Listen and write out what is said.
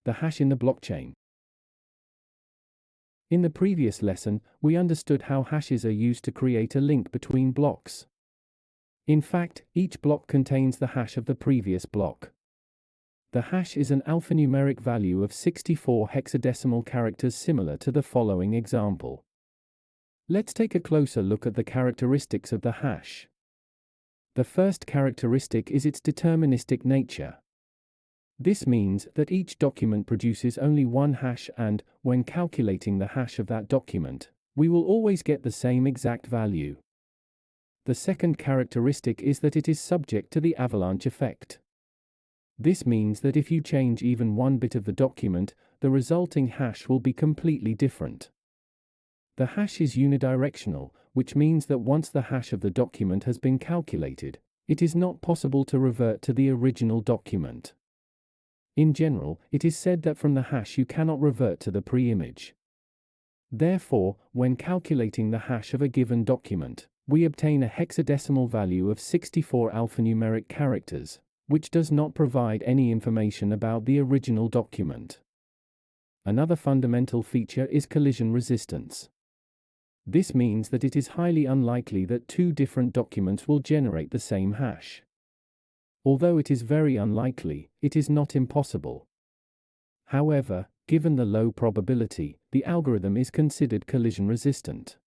the hash in the blockchain. In the previous lesson, we understood how hashes are used to create a link between blocks. In fact, each block contains the hash of the previous block. The hash is an alphanumeric value of 64 hexadecimal characters, similar to the following example. Let's take a closer look at the characteristics of the hash. The first characteristic is its deterministic nature. This means that each document produces only one hash and, when calculating the hash of that document, we will always get the same exact value. The second characteristic is that it is subject to the avalanche effect. This means that if you change even one bit of the document, the resulting hash will be completely different. The hash is unidirectional, which means that once the hash of the document has been calculated, it is not possible to revert to the original document. In general, it is said that from the hash you cannot revert to the pre-image. Therefore, when calculating the hash of a given document, we obtain a hexadecimal value of 64 alphanumeric characters, which does not provide any information about the original document. Another fundamental feature is collision resistance. This means that it is highly unlikely that two different documents will generate the same hash. Although it is very unlikely, it is not impossible. However, given the low probability, the algorithm is considered collision resistant.